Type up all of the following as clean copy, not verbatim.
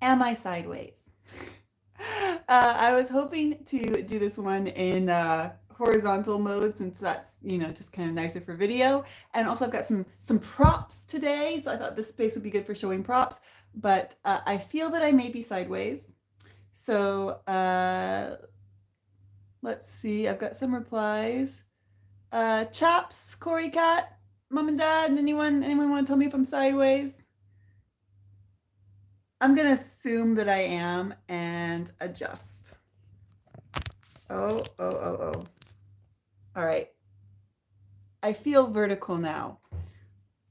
Am I sideways? I was hoping to do this one in horizontal mode since that's, just kind of nicer for video. And also I've got some props today, so I thought this space would be good for showing props. But I feel that I may be sideways. So let's see. I've got some replies. Chaps, Corey Cat, Mom and Dad, anyone want to tell me if I'm sideways? I'm gonna assume that I am and adjust. Oh, oh, oh, oh. All right. I feel vertical now.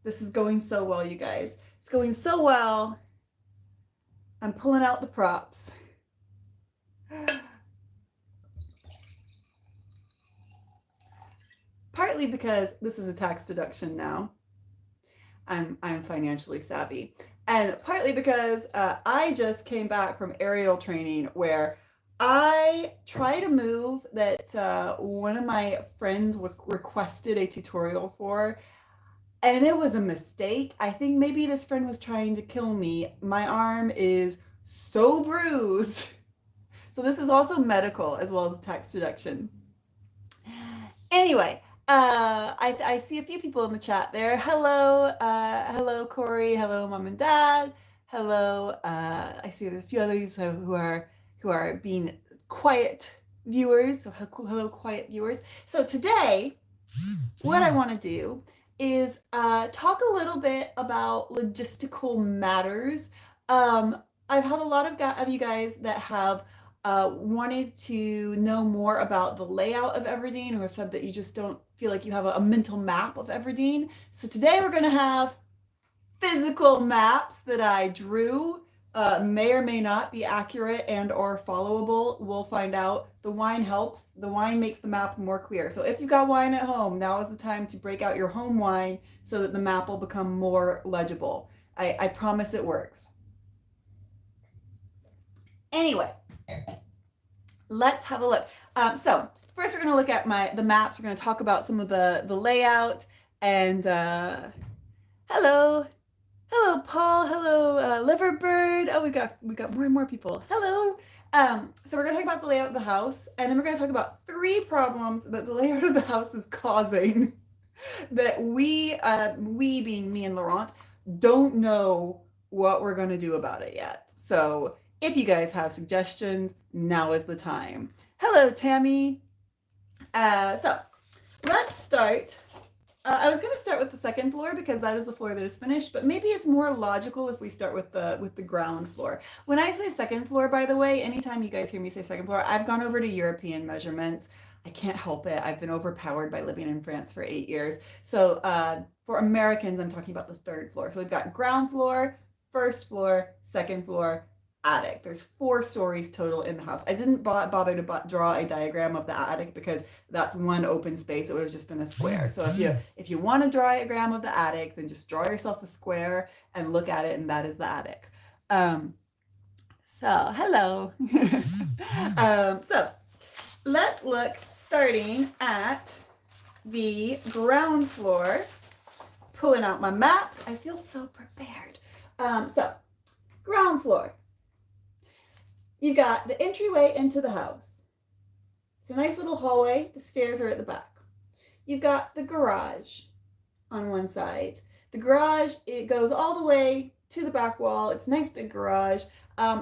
This is going so well, you guys. It's going so well. I'm pulling out the props. Partly because this is a tax deduction now. I'm financially savvy. And partly because I just came back from aerial training where I tried a move that one of my friends requested a tutorial for, and it was a mistake. I think maybe this friend was trying to kill me. My arm is so bruised. So this is also medical as well as tax deduction. Anyway, I see a few people in the chat there. Hello, Corey. Hello, Mom and Dad. Hello. I see there's a few others who are being quiet viewers. So hello, quiet viewers. So today, what I want to do is talk a little bit about logistical matters. I've had a lot of you guys that have wanted to know more about the layout of Everdeen, or have said that you just don't feel like you have a mental map of Everdeen. So today we're going to have physical maps that I drew. May or may not be accurate and or followable. We'll find out. The wine helps. The wine makes the map more clear. So if you've got wine at home, now is the time to break out your home wine so that the map will become more legible. I promise it works. Anyway, let's have a look. So first we're going to look at the maps. We're going to talk about some of the layout. And hello Paul. Hello Liverbird. Oh, we got more and more people. Hello. So we're going to talk about the layout of the house, and then we're going to talk about 3 problems that the layout of the house is causing that we being me and Laurent don't know what we're going to do about it yet. So if you guys have suggestions, now is the time. Hello, Tammy. So let's start. I was going to start with the second floor because that is the floor that is finished, but maybe it's more logical if we start with the ground floor. When I say second floor, by the way, anytime you guys hear me say second floor, I've gone over to European measurements. I can't help it. I've been overpowered by living in France for 8 years. So for Americans, I'm talking about the third floor. So we've got ground floor, first floor, second floor, attic. There's 4 stories total in the house. I didn't bother to draw a diagram of the attic because that's one open space. It would have just been a square. So if you want a diagram of the attic, then just draw yourself a square and look at it, and that is the attic. So hello. So let's look starting at the ground floor. Pulling out my maps. I feel so prepared. So ground floor. You've got the entryway into the house. It's a nice little hallway. The stairs are at the back. You've got the garage on one side. The garage, it goes all the way to the back wall. It's a nice big garage.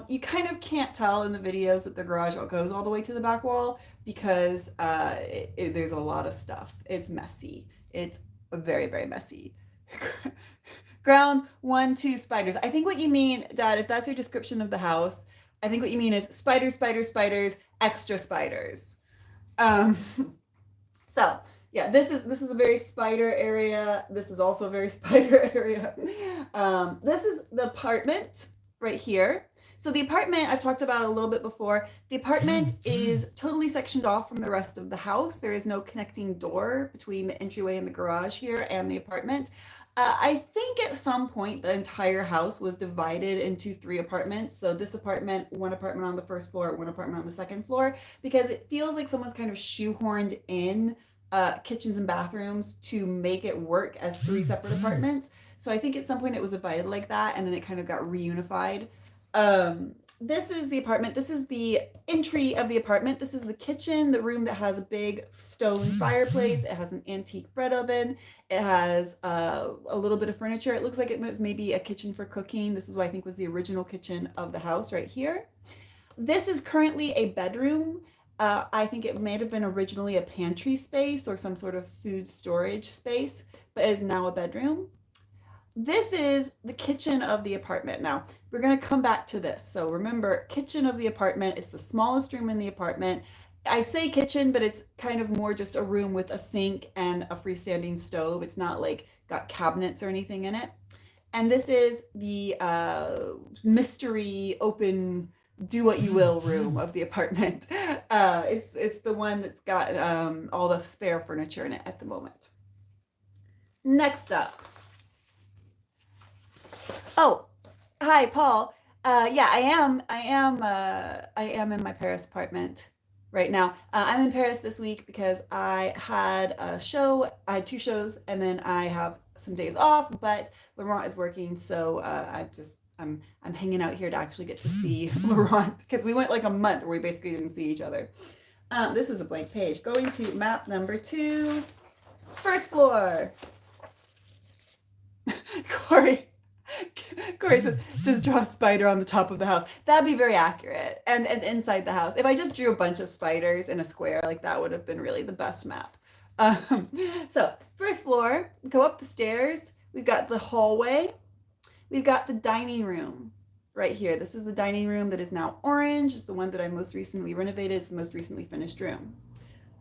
You kind of can't tell in the videos that the garage goes all the way to the back wall because there's a lot of stuff. It's messy. It's very, very messy. Ground, 1, 2 spiders. I think what you mean, Dad, if that's your description of the house, I think what you mean is spiders, extra spiders. So yeah, this is a very spider area. This is also a very spider area. This is the apartment right here. So the apartment, I've talked about a little bit before. The apartment is totally sectioned off from the rest of the house. There is no connecting door between the entryway and the garage here and the apartment. I think at some point the entire house was divided into 3 apartments. So this apartment, 1 apartment on the first floor, 1 apartment on the second floor, because it feels like someone's kind of shoehorned in kitchens and bathrooms to make it work as 3 separate apartments. So I think at some point it was divided like that, and then it kind of got reunified. This is the apartment. This is the entry of the apartment. This is the kitchen, the room that has a big stone fireplace. It has an antique bread oven. It has a little bit of furniture. It looks like it was maybe a kitchen for cooking. This is what I think was the original kitchen of the house right here. This is currently a bedroom. I think it may have been originally a pantry space or some sort of food storage space, but is now a bedroom. This is the kitchen of the apartment. Now, we're going to come back to this. So remember, kitchen of the apartment is the smallest room in the apartment. I say kitchen, but it's kind of more just a room with a sink and a freestanding stove. It's not like got cabinets or anything in it. And this is the mystery open do what you will room of the apartment. It's the one that's got all the spare furniture in it at the moment. Next up. Oh, hi, Paul. Yeah, I am in my Paris apartment right now. I'm in Paris this week because I had a show. I had two shows, and then I have some days off. But Laurent is working, so I'm hanging out here to actually get to see Laurent because we went like a month where we basically didn't see each other. This is a blank page. Going to map number 2, first floor. Corey says, just draw a spider on the top of the house. That'd be very accurate. And inside the house. If I just drew a bunch of spiders in a square, like that would have been really the best map. So, first floor, go up the stairs. We've got the hallway. We've got the dining room right here. This is the dining room that is now orange. It's the one that I most recently renovated. It's the most recently finished room.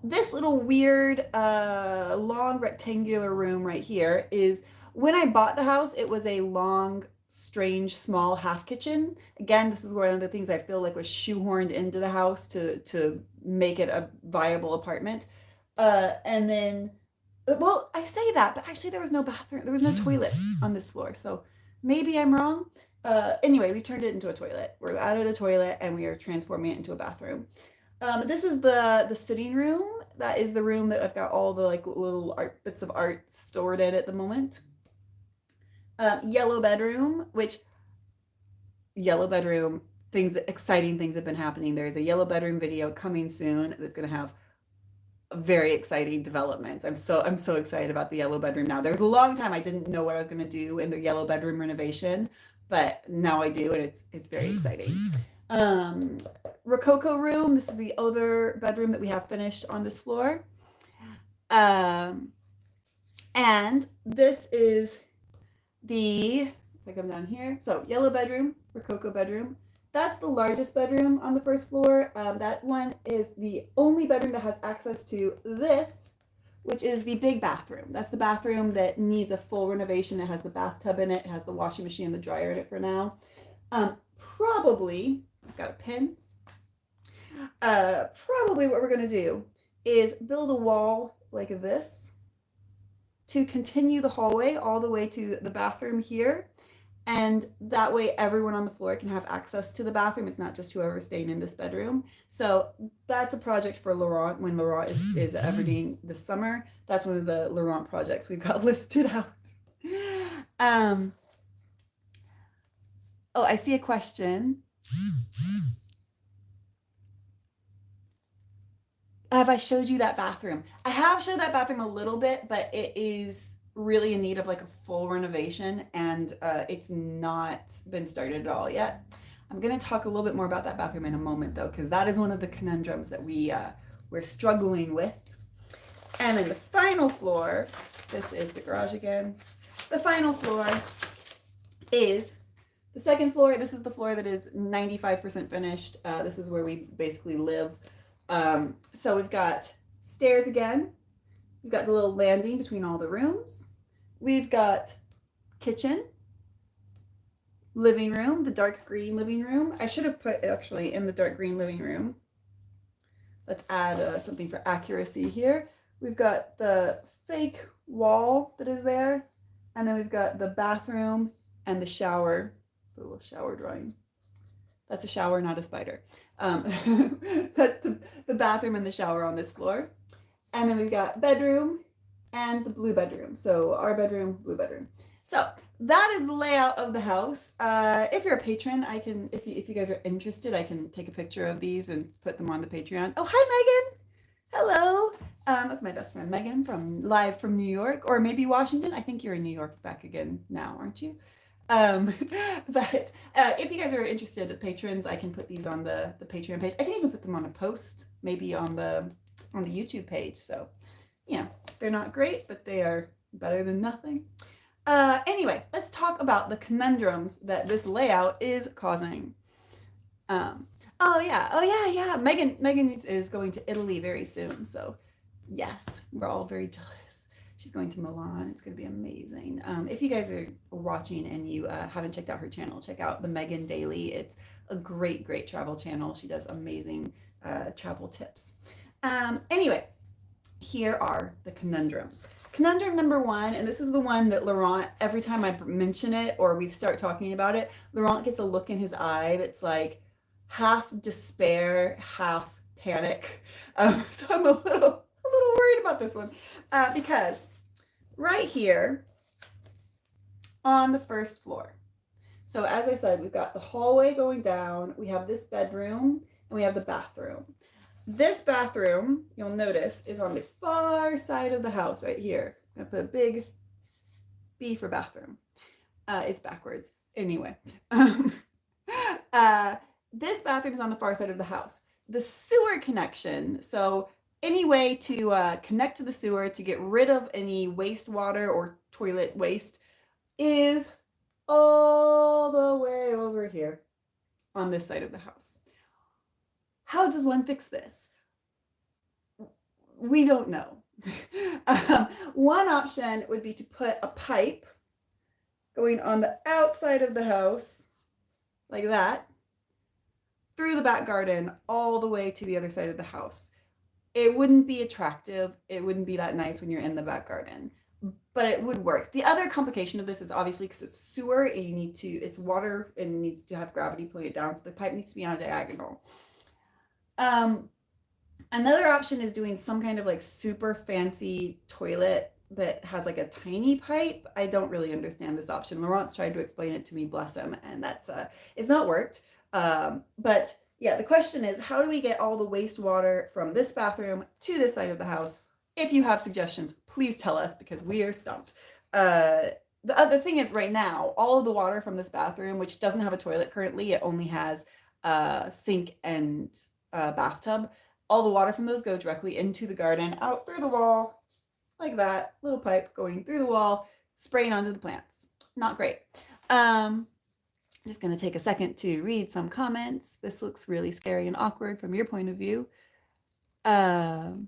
This little weird, long rectangular room right here is, when I bought the house, it was a long, strange, small half kitchen. Again, this is one of the things I feel like was shoehorned into the house to make it a viable apartment. And then, well, I say that, but actually there was no bathroom. There was no toilet on this floor. So maybe I'm wrong. Anyway, we turned it into a toilet. We're added a toilet and we are transforming it into a bathroom. This is the sitting room. That is the room that I've got all the like little bits of art stored in at the moment. Yellow bedroom, exciting things have been happening. There's a yellow bedroom video coming soon that's going to have very exciting developments. I'm so excited about the yellow bedroom now. There was a long time I didn't know what I was going to do in the yellow bedroom renovation, but now I do, and it's very exciting. Rococo room. This is the other bedroom that we have finished on this floor. And this is if I come down here, so yellow bedroom, Rococo bedroom. That's the largest bedroom on the first floor. That one is the only bedroom that has access to this, which is the big bathroom. That's the bathroom that needs a full renovation. It has the bathtub in it. It has the washing machine and the dryer in it for now. Probably, I've got a pin. Probably what we're going to do is build a wall like this to continue the hallway all the way to the bathroom here. And that way everyone on the floor can have access to the bathroom. It's not just whoever's staying in this bedroom. So that's a project for Laurent when Laurent is at Everdeen this summer. That's one of the Laurent projects we've got listed out. Oh, I see a question. Have I showed you that bathroom? I have showed that bathroom a little bit, but it is really in need of like a full renovation, and it's not been started at all yet. I'm going to talk a little bit more about that bathroom in a moment, though, because that is one of the conundrums that we're struggling with. And then the final floor, this is the garage again. The final floor is the second floor. This is the floor that is 95% finished. This is where we basically live. So we've got stairs again. We've got the little landing between all the rooms. We've got kitchen, living room, the dark green living room. I should have put actually in the dark green living room. Let's add something for accuracy here. We've got the fake wall that is there. And then we've got the bathroom and the shower, the little shower drawing. That's a shower, not a spider. That's the bathroom and the shower on this floor. And then we've got bedroom and the blue bedroom. So our bedroom, blue bedroom. So that is the layout of the house. If you're a patron, I can, if you guys are interested, I can take a picture of these and put them on the Patreon. Oh, hi, Megan. Hello. That's my best friend, Megan, from live from New York, or maybe Washington. I think you're in New York back again now, aren't you? Um, but if you guys are interested, patrons, I can put these on the Patreon page. I can even put them on a post, maybe on the YouTube page. So, yeah, they're not great, but they are better than nothing. Anyway, let's talk about the conundrums that this layout is causing. Um, oh yeah. Megan is going to Italy very soon, so yes, we're all very jealous. She's going to Milan. It's going to be amazing. If you guys are watching and you haven't checked out her channel, check out the Megan Daily. It's a great travel channel. She does amazing travel tips. Anyway, here are the conundrums. Conundrum number one, and this is the one that Laurent, every time I mention it or we start talking about it, Laurent gets a look in his eye that's like half despair, half panic. So I'm a little worried about this one because right here on the first floor. So as I said, we've got the hallway going down, we have this bedroom, and we have the bathroom. This bathroom, you'll notice, is on the far side of the house right here. I'm gonna put a big B for bathroom. It's backwards. Anyway. This bathroom is on the far side of the house. The sewer connection, so any way to connect to the sewer to get rid of any wastewater or toilet waste is all the way over here on this side of the house. How does one fix this? We don't know. One option would be to put a pipe going on the outside of the house, like that, through the back garden, all the way to the other side of the house. It wouldn't be attractive. It wouldn't be that nice when you're in the back garden, but it would work. The other complication of this is obviously because it's sewer, and it's water and it needs to have gravity pulling it down, so the pipe needs to be on a diagonal. Another option is doing some kind of like super fancy toilet that has like a tiny pipe. I don't really understand this option. Laurent's tried to explain it to me, bless him, and that's it's not worked. But yeah, the question is, how do we get all the wastewater from this bathroom to this side of the house? If you have suggestions, please tell us because we are stumped. The other thing is right now, all of the water from this bathroom, which doesn't have a toilet currently, it only has a sink and a bathtub. All the water from those go directly into the garden, out through the wall, like that, little pipe going through the wall, spraying onto the plants. Not great. I'm just going to take a second to read some comments. This looks really scary and awkward from your point of view. Oh,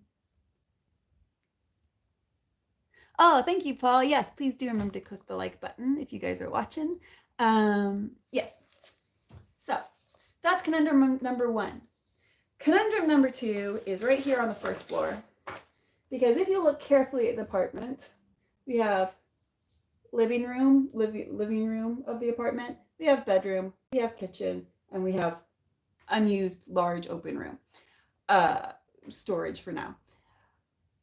thank you, Paul. Yes, please do remember to click the like button if you guys are watching. Yes. So that's conundrum number one. Conundrum number two is right here on the first floor. Because if you look carefully at the apartment, we have living room of the apartment, we have bedroom, we have kitchen, and we have unused large open room. Storage for now.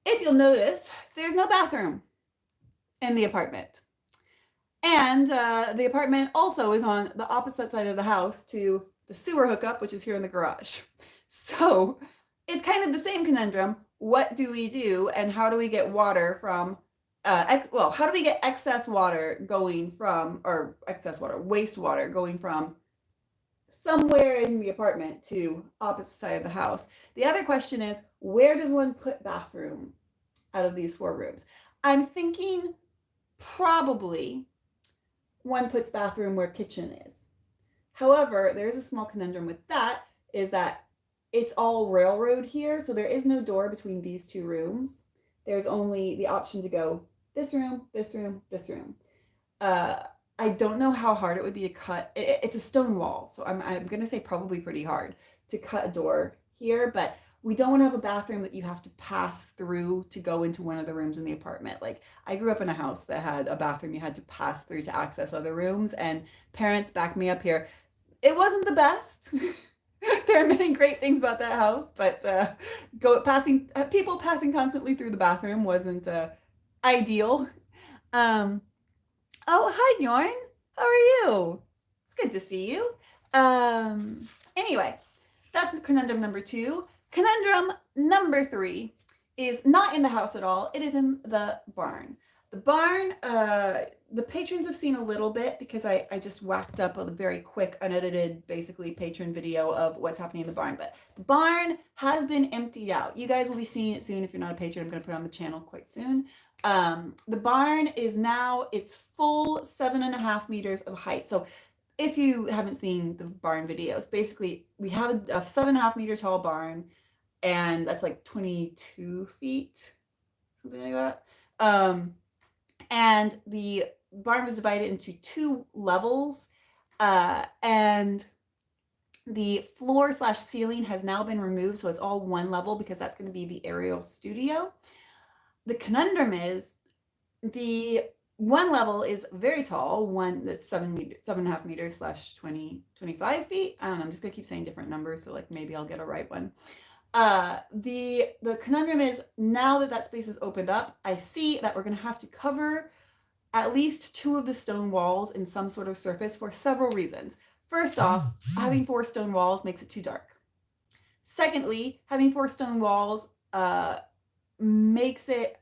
If you'll notice, there's no bathroom in the apartment. And the apartment also is on the opposite side of the house to the sewer hookup, which is here in the garage. So it's kind of the same conundrum. What do we do, and how do we get water from, how do we get excess water going from, or wastewater going from somewhere in the apartment to opposite side of the house? The other question is, where does one put bathroom out of these 4 rooms? I'm thinking probably one puts bathroom where kitchen is. However, there is a small conundrum with that, is that it's all railroad here, so there is no door between these 2 rooms. There's only the option to go this room, this room, this room. I don't know how hard it would be to cut. It's a stone wall, so I'm going to say probably pretty hard to cut a door here, but we don't want to have a bathroom that you have to pass through to go into one of the rooms in the apartment. Like, I grew up in a house that had a bathroom you had to pass through to access other rooms, and parents back me up here. It wasn't the best. There are many great things about that house, but people passing constantly through the bathroom wasn't ideal. Oh, hi, Yorn. How are you? It's good to see you. Anyway, that's conundrum number two. Conundrum number three is not in the house at all. It is in the barn. The barn, the patrons have seen a little bit because I just whacked up a very quick, unedited, basically patron video of what's happening in the barn. But the barn has been emptied out. You guys will be seeing it soon. If you're not a patron, I'm going to put it on the channel quite soon. The barn is now its full 7.5 meters of height. So if you haven't seen the barn videos, basically we have a 7.5 meter tall barn, and that's like 22 feet, something like that. And the barn was divided into two levels, and the floor slash ceiling has now been removed, so it's all one level because that's going to be the aerial studio. The conundrum is the one level is very tall, one that's 7.5 meters slash 25 feet. I don't know, I'm just gonna keep saying different numbers, so like maybe I'll get a right one. The conundrum is now that space is opened up, I see that we're gonna have to cover at least two of the stone walls in some sort of surface for several reasons. First off, having 4 stone walls makes it too dark. Secondly, having 4 stone walls makes it,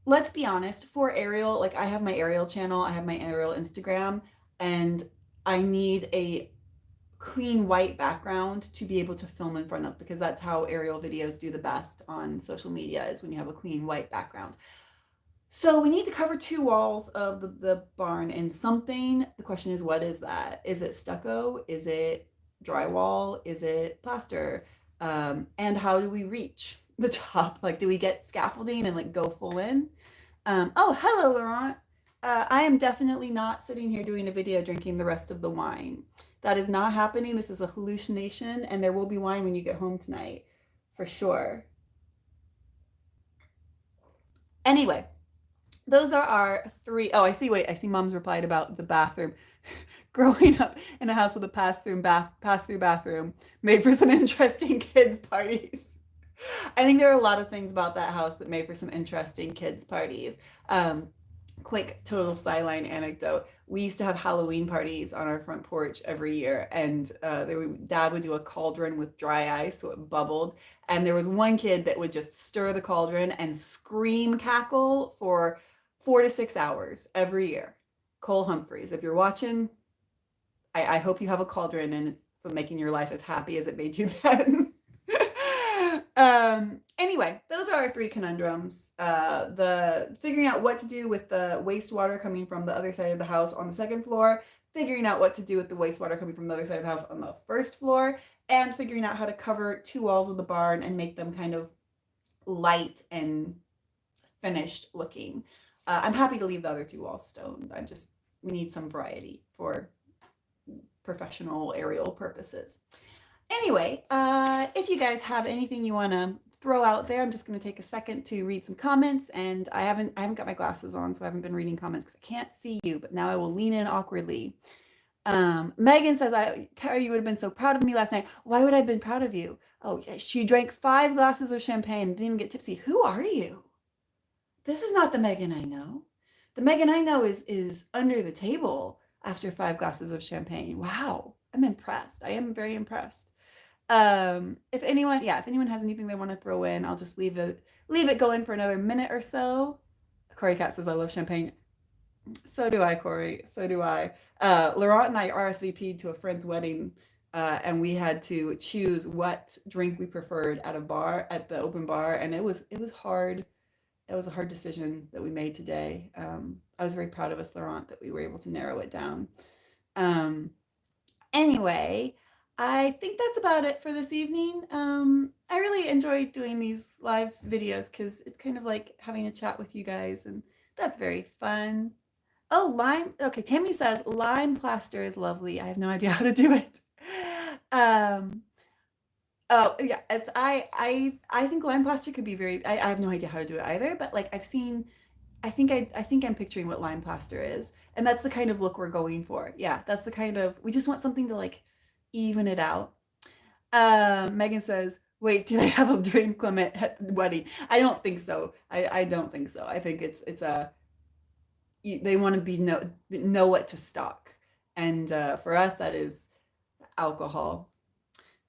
let's be honest, for Ariel, like I have my Ariel channel, I have my Ariel Instagram, and I need a clean white background to be able to film in front of, because that's how Ariel videos do the best on social media, is when you have a clean white background. So we need to cover 2 walls of the barn in something. The question is, what is that? Is it stucco? Is it drywall? Is it plaster? And how do we reach the top? Like, do we get scaffolding and like go full in? Oh, hello, Laurent. I am definitely not sitting here doing a video drinking the rest of the wine. That is not happening. This is a hallucination, and there will be wine when you get home tonight, for sure. Anyway, those are our 3. Oh, I see. Wait, I see Mom's replied about the bathroom. Growing up in a house with a pass-through bathroom made for some interesting kids' parties. I think there are a lot of things about that house that made for some interesting kids' parties. Quick total sideline anecdote. We used to have Halloween parties on our front porch every year, and Dad would do a cauldron with dry ice so it bubbled, and there was one kid that would just stir the cauldron and scream cackle for 4 to 6 hours every year. Cole Humphreys, if you're watching, I hope you have a cauldron and it's making your life as happy as it made you then. Anyway, those are our 3 conundrums. The figuring out what to do with the wastewater coming from the other side of the house on the 2nd floor, figuring out what to do with the wastewater coming from the other side of the house on the 1st floor, and figuring out how to cover 2 walls of the barn and make them kind of light and finished looking. I'm happy to leave the other 2 walls stone. We need some variety for professional aerial purposes. Anyway, if you guys have anything you want to throw out there, I'm just going to take a second to read some comments. And I haven't got my glasses on, so I haven't been reading comments because I can't see you. But now I will lean in awkwardly. Megan says, Cara, you would have been so proud of me last night. Why would I have been proud of you? Oh, she drank 5 glasses of champagne and didn't even get tipsy. Who are you? This is not the Megan I know. The Megan I know is under the table after 5 glasses of champagne. Wow, I'm impressed. I am very impressed. If anyone has anything they want to throw in, I'll just leave it going for another minute or so. Corey Cat says, I love champagne. So do I, Corey. So do I. Laurent and I RSVP'd to a friend's wedding, and we had to choose what drink we preferred at the open bar, and it was hard. It was a hard decision that we made today. I was very proud of us, Laurent, that we were able to narrow it down. Anyway, I think that's about it for this evening. I really enjoy doing these live videos because it's kind of like having a chat with you guys, and that's very fun. Oh, lime. Okay, Tammy says lime plaster is lovely. I have no idea how to do it. Oh yeah, I think lime plaster could be very. I have no idea how to do it either, but like I've seen. I think I'm picturing what lime plaster is, and that's the kind of look we're going for. Yeah, that's the kind of, we just want something to like even it out. Megan says, wait, do they have a dream Clement wedding? I don't think so. I don't think so. I think it's a, they want to be know what to stock. And for us, that is alcohol.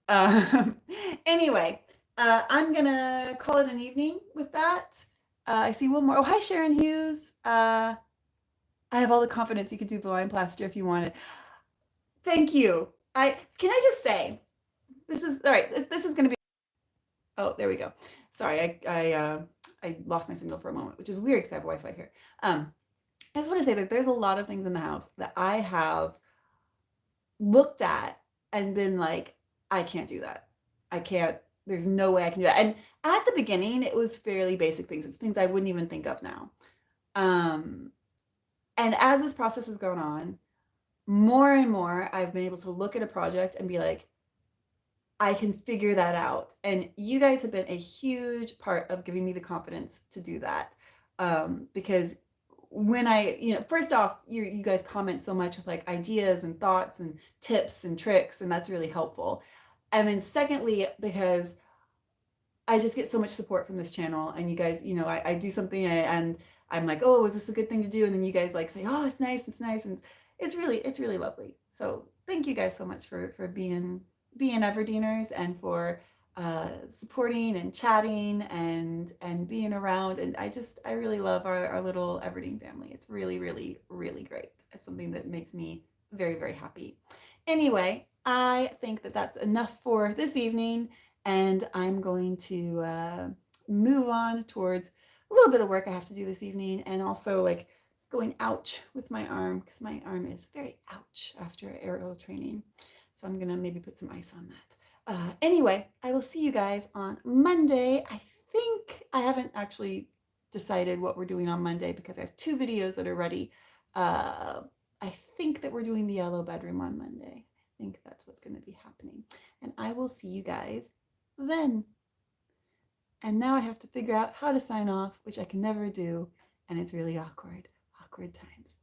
Um, anyway, I'm gonna call it an evening with that. I see one more. Oh, hi, Sharon Hughes. I have all the confidence you could do the line plaster if you wanted. Thank you. I can I just say this is all right. This is gonna be. Oh, there we go. Sorry, I lost my signal for a moment, which is weird because I have Wi-Fi here. I just want to say that there's a lot of things in the house that I have looked at and been like, I can't do that. I can't, there's no way I can do that. And at the beginning, it was fairly basic things. It's things I wouldn't even think of now. Um, and as this process has gone on, more and more, I've been able to look at a project and be like, I can figure that out. And you guys have been a huge part of giving me the confidence to do that. Because when first off, you guys comment so much with like ideas and thoughts and tips and tricks, and that's really helpful. And then secondly, because I just get so much support from this channel, and you guys, I do something and I'm like, oh, was this a good thing to do? And then you guys like say, oh, it's nice, and it's really lovely. So thank you guys so much for being Everdeeners and for supporting and chatting and being around. And I really love our little Everdeen family. It's really, really, really great. It's something that makes me very, very happy. Anyway, I think that that's enough for this evening, and I'm going to move on towards a little bit of work I have to do this evening, and also like going ouch with my arm because my arm is very ouch after aerial training. So I'm gonna maybe put some ice on that. Anyway, I will see you guys on Monday. I think I haven't actually decided what we're doing on Monday because I have 2 videos that are ready. I think that we're doing the yellow bedroom on Monday. I think that's what's going to be happening. And I will see you guys then. And now I have to figure out how to sign off, which I can never do. And it's really awkward. Awkward times.